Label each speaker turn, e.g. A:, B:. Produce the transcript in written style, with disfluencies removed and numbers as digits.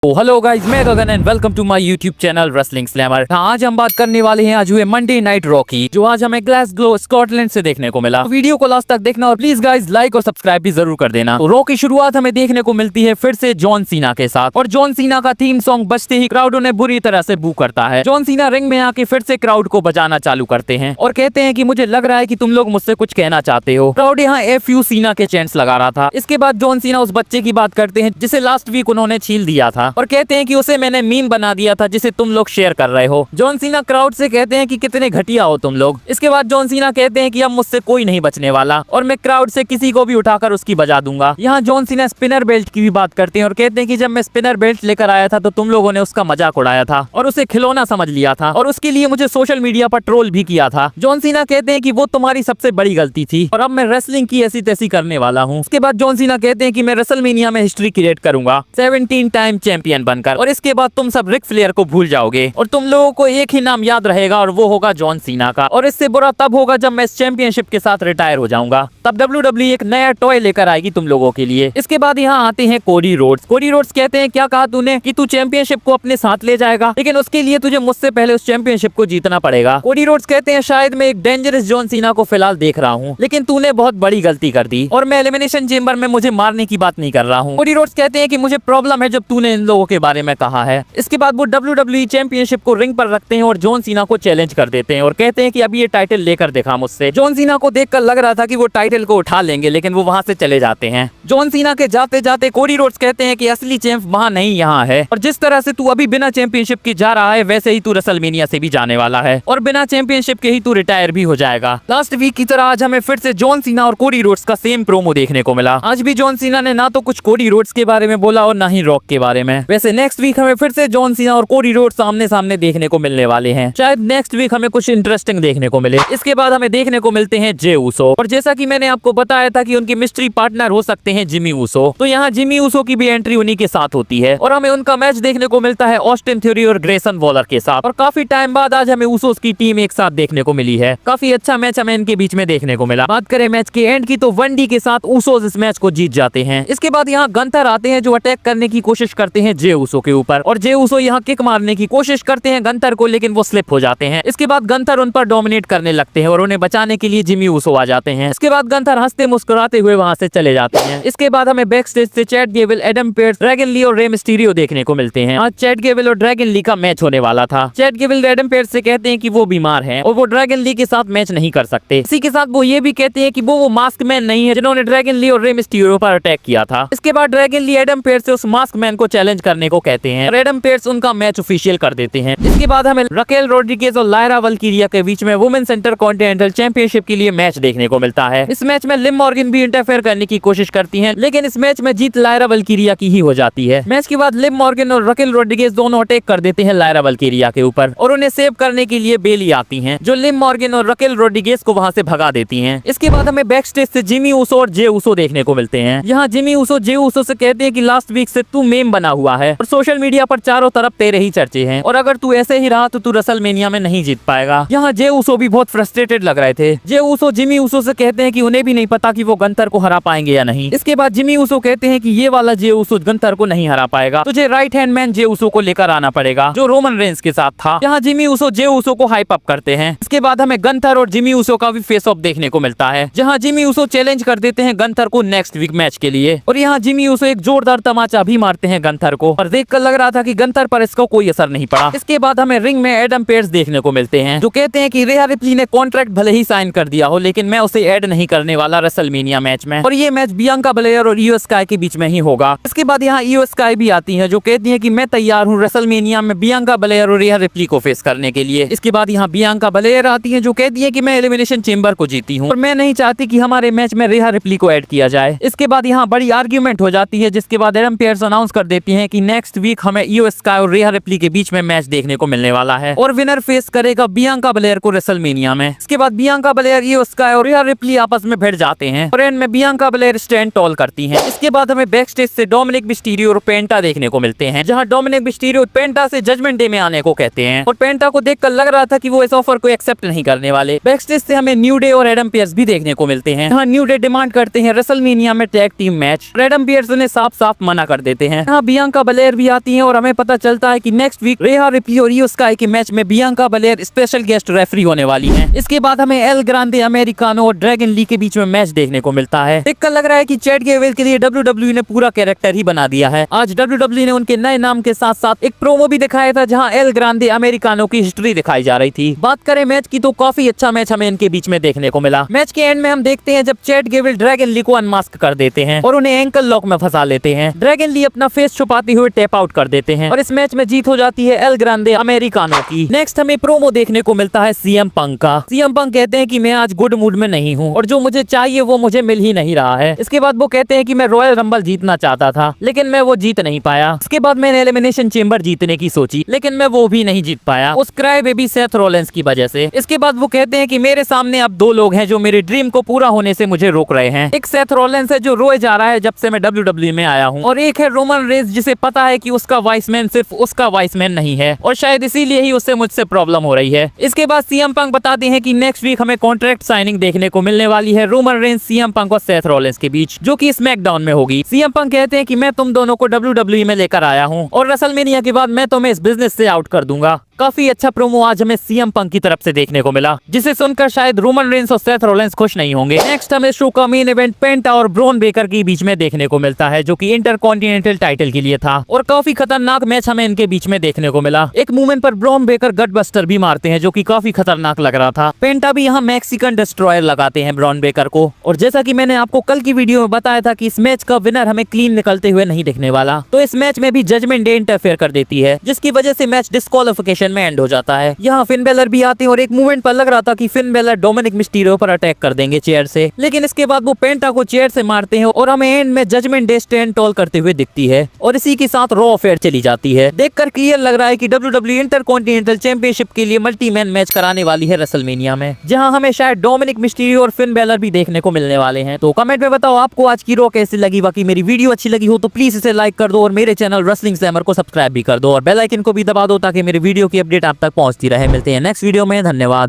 A: तो hello guys, मैं Gagan and welcome to my YouTube channel wrestling slammer. आज हम बात करने वाले हैं आज हुए मंडे नाइट रॉ की, जो आज हमें ग्लासगो स्कॉटलैंड से देखने को मिला। वीडियो को लास्ट तक देखना और प्लीज गाइस लाइक और सब्सक्राइब भी जरूर कर देना। तो रॉ की शुरुआत हमें देखने को मिलती है फिर से जॉन सीना के साथ, और जॉन सीना का थीम सॉन्ग बजते ही क्राउड उन्हें बुरी तरह से बू करता है। जॉन सीना रिंग में आके फिर से क्राउड को बजाना चालू करते हैं और कहते हैं कि मुझे लग रहा है कि तुम लोग मुझसे कुछ कहना चाहते हो। क्राउड यहाँ FU सीना के चैंट्स लगा रहा था। इसके बाद जॉन सीना उस बच्चे की बात करते हैं जिसे लास्ट वीक उन्होंने छील दिया था, और कहते हैं कि उसे मैंने मीम बना दिया था जिसे तुम लोग शेयर कर रहे हो। जॉन सीना क्राउड से कहते हैं कि कितने घटिया हो तुम लोग। इसके बाद जॉन सीना कहते हैं कि अब मुझसे कोई नहीं बचने वाला और मैं क्राउड से किसी को भी उठाकर उसकी बजा दूंगा। यहाँ जॉन सीना स्पिनर बेल्ट की भी बात करते हैं और कहते हैं कि जब मैं स्पिनर बेल्ट लेकर आया था तो तुम लोगों ने उसका मजाक उड़ाया था और उसे खिलौना समझ लिया था, और उसके लिए मुझे सोशल मीडिया पर ट्रोल भी किया था। जॉन सीना कहते हैं कि वो तुम्हारी सबसे बड़ी गलती थी और अब मैं रेसलिंग की ऐसी तैसी करने वाला हूँ। उसके बाद जॉन सीना कहते हैं कि मैं रेसलमेनिया में हिस्ट्री क्रिएट करूंगा 17 टाइम चैंपियन बनकर, और इसके बाद तुम सब रिक फ्लेयर को भूल जाओगे और तुम लोगों को एक ही नाम याद रहेगा और वो होगा जॉन सीना का। और इससे बुरा तब होगा जब मैं इस चैंपियनशिप के साथ रिटायर हो जाऊंगा, तब WWE एक नया टॉय लेकर आएगी तुम लोगों के लिए। इसके बाद यहाँ आते हैं कोडी रोड्स। कोडी रोड्स कहते हैं क्या कहा तूने कि तू चैंपियनशिप को अपने साथ ले जाएगा, लेकिन उसके लिए तुझे मुझसे पहले उस चैंपियनशिप को जीतना पड़ेगा। कोडी रोड्स कहते हैं शायद मैं एक डेंजरस जॉन सीना को फिलहाल देख रहा हूँ, लेकिन तूने बहुत बड़ी गलती कर दी और मैं एलिमिनेशन चेंबर में मुझे मारने की बात नहीं कर रहा हूँ। कोडी रोड्स कहते हैं कि मुझे प्रॉब्लम है जब तूने इन लोगों के बारे में कहा है। इसके बाद वो WWE चैंपियनशिप को रिंग पर रखते हैं और जॉन सीना को चैलेंज कर देते हैं और कहते हैं कि अभी ये टाइटल लेकर दिखा मुझसे। जॉन सीना को देखकर लग रहा था कि वो टाइटल को उठा लेंगे, लेकिन वो वहां से चले जाते हैं। जॉन सीना के जाते जाते कोडी रोड्स कहते हैं कि असली चैंप वहां नहीं यहाँ है, और जिस तरह से तू अभी बिना चैंपियनशिप के जा रहा है वैसे ही तू रेसलमेनिया से भी जाने वाला है और बिना चैंपियनशिप के ही तू रिटायर भी हो जाएगा। लास्ट वीक की तरह आज हमें फिर से जॉन सीना और कोडी रोड्स का सेम प्रोमो देखने को मिला। आज भी जॉन सीना ने ना तो कुछ कोडी रोड्स के बारे में बोला और ना ही रॉक के बारे में। वैसे नेक्स्ट वीक हमें फिर से जॉन सीना और कोडी रोड्स सामने सामने देखने को मिलने वाले हैं। शायद नेक्स्ट वीक हमें कुछ इंटरेस्टिंग देखने को मिले। इसके बाद हमें देखने को मिलते हैं जे ऊसो, और जैसा कि मैंने आपको बताया था कि उनके मिस्ट्री पार्टनर हो सकते हैं जिमी ऊसो, तो यहाँ जिमी ऊसो की भी एंट्री उन्हीं के साथ होती है और हमें उनका मैच देखने को मिलता है ऑस्टिन थ्योरी और ग्रेसन वॉलर के साथ। और काफी टाइम बाद आज हमें ऊसोस की टीम एक साथ देखने को मिली है। काफी अच्छा मैच हमें इनके बीच में देखने को मिला। बात करें मैच के एंड की तो 1D के साथ ऊसोस इस मैच को जीत जाते हैं। इसके बाद यहाँ गंथर आते हैं जो अटैक करने की कोशिश करते हैं जे ऊसो के ऊपर, और जे ऊसो यहाँ किक मारने की कोशिश करते हैं गंथर को, लेकिन वो स्लिप हो जाते हैं। इसके बाद गंथर उन पर डोमिनेट करने लगते हैं और उन्हें बचाने के लिए जिमी ऊसो आ जाते हैं। इसके बाद गंथर हंसते मुस्कुराते हुए वहां से चले जाते हैं। इसके बाद हमें बैक स्टेज से Chad Gable, Adam Pearce, Dragon Lee और रे मिस्टीरियो देखने को मिलते हैं। आज चैट गेबल और ड्रैगन ली का मैच होने वाला था। चैट गेबल एडम पेयर्स से कहते हैं कि वो बीमार हैं और वो ड्रैगन ली के साथ मैच नहीं कर सकते। इसी के साथ वो ये भी कहते हैं कि वो मास्क मैन नहीं है जिन्होंने ड्रैगन ली और रे मिस्टीरियो पर अटैक किया था। इसके बाद ड्रैगन ली एडम पेयर्स से उस मास्क मैन को चैलेंज करने को कहते हैं और एडम पेयर्स उनका मैच ऑफिशियल कर देते हैं। इसके बाद हमें रकेल रोड्रिगेज और लायरा वल्कीरिया के बीच में वुमेन सेंटर कॉन्टिनेंटल चैंपियनशिप के लिए मैच देखने को मिलता है। इस मैच में लिम मॉर्गन भी इंटरफेयर करने की कोशिश करती हैं, लेकिन इस मैच में जीत लायरा वल्कीरिया की ही हो जाती है। मैच के बाद लिम मॉर्गन और रकेल रोड्रिगेज दोनों अटैक कर देते हैं लायरा वल्कीरिया के ऊपर, और उन्हें सेव करने के लिए बेली आती हैं जो लिम मॉर्गन और रकेल रोड्रिगेज को वहां से भगा देती हैं। इसके बाद हमें बैक स्टेज से जिमी ऊसो और जे ऊसो देखने को मिलते हैं। यहाँ जिमी ऊसो जे ऊसो से कहते हैं कि लास्ट वीक से तू मेम बना हुआ है और सोशल मीडिया पर चारों तरफ तेरे ही चर्चे हैं, और अगर तू ऐसे ही रहा तो तू रेसलमेनिया में नहीं जीत पाएगा। यहाँ जे ऊसो भी बहुत फ्रस्ट्रेटेड लग रहे थे। जे ऊसो जिमी ऊसो से कहते हैं कि उन्हें भी नहीं पता कि वो गंथर को हरा पाएंगे या नहीं। इसके बाद जिमी ऊसो कहते हैं कि ये वाला जे ऊसो गंथर को नहीं हरा पाएगा, तुझे right hand man Jey Uso को लेकर आना पड़ेगा जो रोमन रेंस के साथ था। यहाँ जिमी ऊसो जे ऊसो को हाइप अप करते हैं। इसके बाद हमें गंथर और जिमी ऊसो का भी फेस ऑफ देखने को मिलता है, जहाँ जिमी ऊसो चैलेंज कर देते हैं गंथर को नेक्स्ट वीक मैच के लिए, और यहाँ जिमी ऊसो एक जोरदार तमाचा भी मारते हैं गंथर को, और देखकर लग रहा था कि गंथर पर इसका कोई असर नहीं पड़ा। इसके बाद हमें रिंग में एडम पेयर्स देखने को मिलते हैं जो कहते हैं कि रिया रिप्ली ने कॉन्ट्रैक्ट भले ही साइन कर दिया हो, लेकिन मैं उसे ऐड नहीं करने वाला रेसलमेनिया मैच में, और ये मैच बियांका बलेयर और इयो स्काई के बीच में ही होगा। इसके बाद यहाँ इयो स्काई भी आती है जो कहती है कि मैं तैयार हूँ रेसलमेनिया में बियांका बलेयर और रिया रिप्ली को फेस करने के लिए। इसके बाद यहाँ बियांका बलेयर आती है जो कहती है कि मैं एलिमिनेशन चेंबर को जीती हूँ और मैं नहीं चाहती कि हमारे मैच में रिया रिप्ली को ऐड किया जाए। इसके बाद यहाँ बड़ी आर्ग्यूमेंट हो जाती है, जिसके बाद एडम पेयर्स अनाउंस कर देती है कि नेक्स्ट वीक हमें इयो स्काई और रिया रिप्ली के बीच में मैच देखने को मिलने वाला है और विनर फेस करेगा बियांका बलेयर को रेसलमेनिया में। इसके बाद बियांका बलेयर, इयो स्काई और रिया रिप्ली आपस में भिड़ जाते हैं और एंड में बियांका बलेयर स्टैंड टॉल करती हैं। इसके बाद हमें बैक स्टेज से डोमिनिक मिस्टीरियो और पेंटा देखने को मिलते हैं, जहां डोमिनिक मिस्टीरियो पेंटा से जजमेंट डे में आने को कहते हैं और पेंटा को देखकर लग रहा था कि वो इस ऑफर को एक्सेप्ट नहीं करने वाले। बैक स्टेज से हमें न्यू डे और एडम पेयर्स भी देखने को मिलते हैं, न्यू डे डिमांड करते हैं रेसलमेनिया में tag team match. Adam pairs उन्हें साफ साफ मना कर देते हैं। यहाँ बियांका बलेयर भी आती हैं और हमें पता चलता है कि नेक्स्ट वीक रेहा रिप्ली और इयो स्काई के मैच में बियांका बलेयर स्पेशल गेस्ट रेफरी होने वाली हैं। इसके बाद हमें एल ग्रांडे अमेरिकानो और ड्रैगन ली के बीच में मैच देखने को मिलता है। देखकर लग रहा है कि चैट गेवेल के लिए WWE ने पूरा कैरेक्टर ही बना दिया है। आज WWE ने उनके नए नाम के साथ साथ एक प्रोमो भी दिखाया था जहां एल ग्रांडे अमेरिकानो की हिस्ट्री दिखाई जा रही थी। बात करें मैच की तो काफी अच्छा मैच हमें इनके बीच में देखने को मिला। मैच के एंड में हम देखते हैं जब चैट गेवेल ड्रैगन ली को अनमास्क कर देते हैं और उन्हें एंकल लॉक में फंसा लेते हैं। ड्रैगन ली अपना फेस छुपाते हुए टैप आउट कर देते हैं और इस मैच में जीत हो जाती है एल ग्रांडे अमेरिकानो की। नेक्स्ट हमें प्रोमो देखने को मिलता है सीएम पंक का। सीएम पंक कहते हैं कि मैं आज गुड मूड में नहीं हूँ और जो मुझे चाहिए वो मुझे मिल ही नहीं रहा है। इसके बाद वो कहते हैं कि मैं रॉयल रंबल जीतना चाहता था लेकिन मैं वो जीत नहीं पाया। इसके बाद मैंने एलिमिनेशन चेंबर जीतने की सोची लेकिन मैं वो भी नहीं जीत पाया उस क्राई बेबी सेथ रॉलिंस की वजह से। इसके बाद वो कहते हैं कि मेरे सामने अब दो लोग हैं जो मेरे ड्रीम को पूरा होने से मुझे रोक रहे हैं। एक सेथ रॉलिंस है जो रोए जा रहा है जब से मैं WWE में आया हूँ और एक है रोमन रेंस जिसे पता है कि उसका वाइसमैन सिर्फ उसका वाइसमैन नहीं है और शायद इसीलिए ही उससे मुझसे प्रॉब्लम हो रही है। इसके बाद सीएम पंक बताते हैं कि नेक्स्ट वीक हमें कॉन्ट्रैक्ट साइनिंग देखने को मिलने वाली है रोमन रेंस, सीएम पंक और सेथ रॉलिंस के बीच जो कि स्मैकडाउन में होगी। सीएम पंक कहते हैं कि मैं तुम दोनों को WWE में लेकर आया हूँ और रेसलमेनिया के बाद मैं तुम्हें इस बिजनेस से आउट कर दूंगा। काफी अच्छा प्रोमो आज हमें सीएम पंक की तरफ से देखने को मिला जिसे सुनकर शायद रोमन रेंस और सेथ रॉलिंस खुश नहीं होंगे। नेक्स्ट हमें शो का मेन इवेंट पेंटा और ब्रॉन बेकर के बीच में देखने को मिलता है जो कि इंटरकॉन्टिनेंटल टाइटल के लिए था और काफी खतरनाक मैच हमें इनके बीच में देखने को मिला। एक मूवमेंट पर ब्रॉन बेकर गट बस्टर भी मारते हैं जो कि काफी खतरनाक लग रहा था। पेंटा भी यहाँ मैक्सिकन डिस्ट्रॉयर लगाते हैं ब्रॉन बेकर को और जैसा कि मैंने आपको कल की वीडियो में बताया था कि इस मैच का विनर हमें क्लीन निकलते हुए नहीं दिखने वाला, तो इस मैच में भी जजमेंट डे इंटरफेयर कर देती है जिसकी वजह से मैच डिस्क्वालिफिकेशन में एंड हो जाता है। यहाँ फिन बेलर भी आते हैं और एक मूवमेंट पर लग रहा था कि फिन बेलर डोमिनिक मिस्टीरियो पर अटैक कर देंगे चेयर से, लेकिन इसके बाद वो पेंटा को चेयर से मारते हैं और हमें एंड में जजमेंट डे स्टैंड टॉल करते हुए दिखती है और इसी के साथ रॉ अफेयर चली जाती है। देखकर क्लियर लग रहा है कि WWE इंटरकॉन्टिनेंटल चैंपियनशिप के लिए मल्टी मैन मैच कराने वाली है रेसलमेनिया में, जहां हमें शायद डोमिनिक मिस्टीरियो और फिन बेलर भी देखने को मिलने वाले हैं। तो कमेंट में बताओ आपको आज की रॉ कैसी लगी। बाकी मेरी वीडियो अच्छी लगी हो तो प्लीज इसे लाइक कर दो और मेरे चैनल रेसलिंग स्लैमर को सब्सक्राइब भी कर दो और बेल आइकन को भी दबा दो ताकि मेरी वीडियो की अपडेट आप तक पहुंचती रहे। मिलते हैं नेक्स्ट वीडियो में, धन्यवाद।